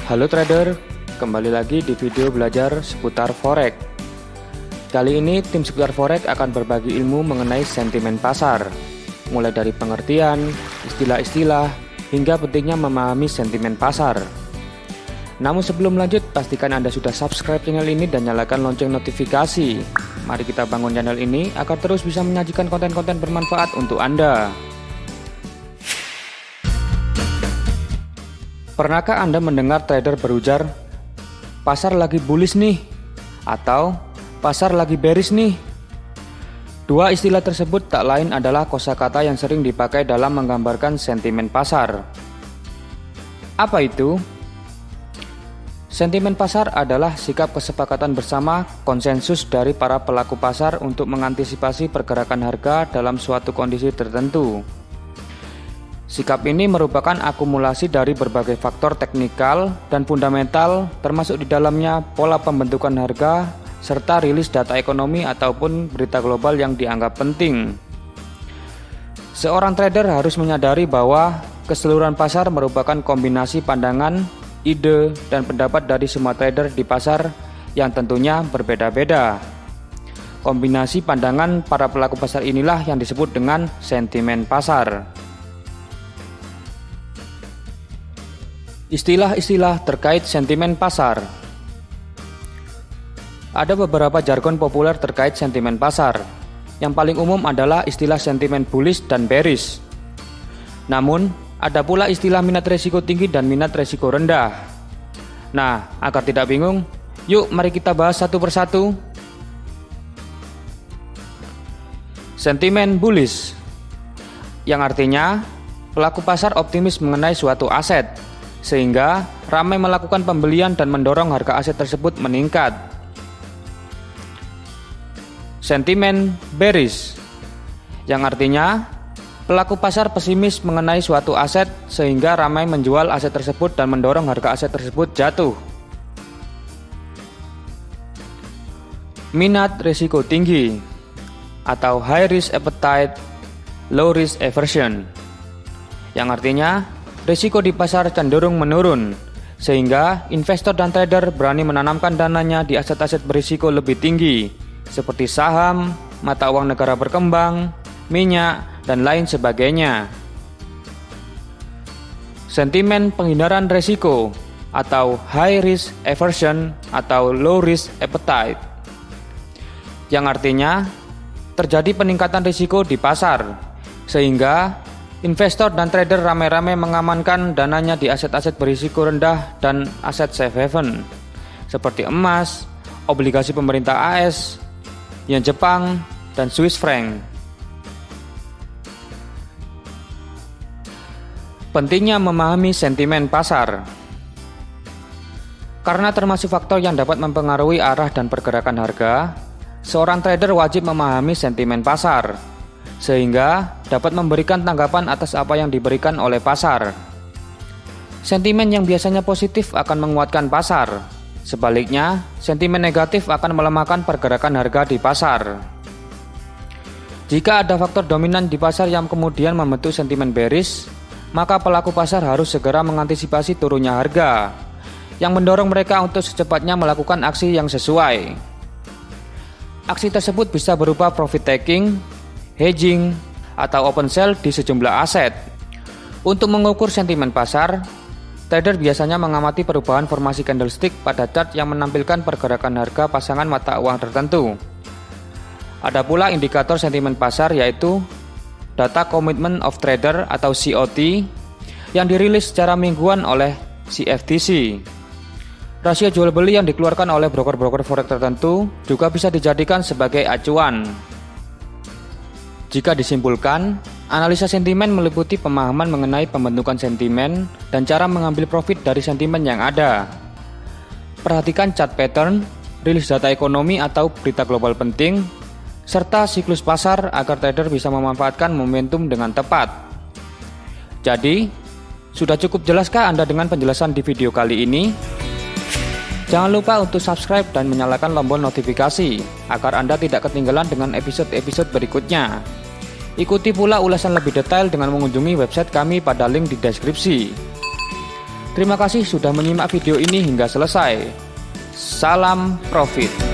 Halo trader, kembali lagi di video belajar seputar forex. Kali ini tim seputar forex akan berbagi ilmu mengenai sentimen pasar, mulai dari pengertian, istilah-istilah, hingga pentingnya memahami sentimen pasar. Namun sebelum lanjut, pastikan Anda sudah subscribe channel ini dan nyalakan lonceng notifikasi. Mari kita bangun channel ini agar terus bisa menyajikan konten-konten bermanfaat untuk Anda. Pernahkah Anda mendengar trader berujar, pasar lagi bullish nih, atau pasar lagi bearish nih? Dua istilah tersebut tak lain adalah kosakata yang sering dipakai dalam menggambarkan sentimen pasar. Apa itu? Sentimen pasar adalah sikap kesepakatan bersama konsensus dari para pelaku pasar untuk mengantisipasi pergerakan harga dalam suatu kondisi tertentu. Sikap ini merupakan akumulasi dari berbagai faktor teknikal dan fundamental, termasuk di dalamnya pola pembentukan harga, serta rilis data ekonomi ataupun berita global yang dianggap penting. Seorang trader harus menyadari bahwa keseluruhan pasar merupakan kombinasi pandangan, ide, dan pendapat dari semua trader di pasar yang tentunya berbeda-beda. Kombinasi pandangan para pelaku pasar inilah yang disebut dengan sentimen pasar. Istilah-istilah terkait sentimen pasar. Ada beberapa jargon populer terkait sentimen pasar. Yang paling umum adalah istilah sentimen bullish dan bearish. Namun, ada pula istilah minat resiko tinggi dan minat resiko rendah. Nah, agar tidak bingung, yuk mari kita bahas satu persatu. Sentimen bullish, yang artinya pelaku pasar optimis mengenai suatu aset, sehingga ramai melakukan pembelian dan mendorong harga aset tersebut meningkat. Sentimen bearish, yang artinya pelaku pasar pesimis mengenai suatu aset sehingga ramai menjual aset tersebut dan mendorong harga aset tersebut jatuh. Minat risiko tinggi atau high risk appetite, low risk aversion, yang artinya risiko di pasar cenderung menurun, sehingga investor dan trader berani menanamkan dananya di aset-aset berisiko lebih tinggi, seperti saham, mata uang negara berkembang, minyak, dan lain sebagainya. Sentimen penghindaran risiko atau high risk aversion atau low risk appetite, yang artinya terjadi peningkatan risiko di pasar, sehingga investor dan trader ramai-ramai mengamankan dananya di aset-aset berisiko rendah dan aset safe haven seperti emas, obligasi pemerintah AS, yen Jepang, dan Swiss franc. Pentingnya memahami sentimen pasar. Karena termasuk faktor yang dapat mempengaruhi arah dan pergerakan harga, seorang trader wajib memahami sentimen pasar, sehingga dapat memberikan tanggapan atas apa yang diberikan oleh pasar. Sentimen yang biasanya positif akan menguatkan pasar. Sebaliknya, sentimen negatif akan melemahkan pergerakan harga di pasar. Jika ada faktor dominan di pasar yang kemudian membentuk sentimen bearish, maka pelaku pasar harus segera mengantisipasi turunnya harga, yang mendorong mereka untuk secepatnya melakukan aksi yang sesuai. Aksi tersebut bisa berupa profit taking, hedging, atau open sell di sejumlah aset. Untuk mengukur sentimen pasar, trader biasanya mengamati perubahan formasi candlestick pada chart yang menampilkan pergerakan harga pasangan mata uang tertentu. Ada pula indikator sentimen pasar, yaitu Data Commitment of Trader atau COT yang dirilis secara mingguan oleh CFTC. Rasio jual beli yang dikeluarkan oleh broker-broker forex tertentu juga bisa dijadikan sebagai acuan. Jika disimpulkan, analisa sentimen meliputi pemahaman mengenai pembentukan sentimen dan cara mengambil profit dari sentimen yang ada. Perhatikan chart pattern, rilis data ekonomi atau berita global penting, serta siklus pasar agar trader bisa memanfaatkan momentum dengan tepat. Jadi, sudah cukup jelaskah Anda dengan penjelasan di video kali ini? Jangan lupa untuk subscribe dan menyalakan tombol notifikasi agar Anda tidak ketinggalan dengan episode-episode berikutnya. Ikuti pula ulasan lebih detail dengan mengunjungi website kami pada link di deskripsi. Terima kasih sudah menyimak video ini hingga selesai. Salam profit.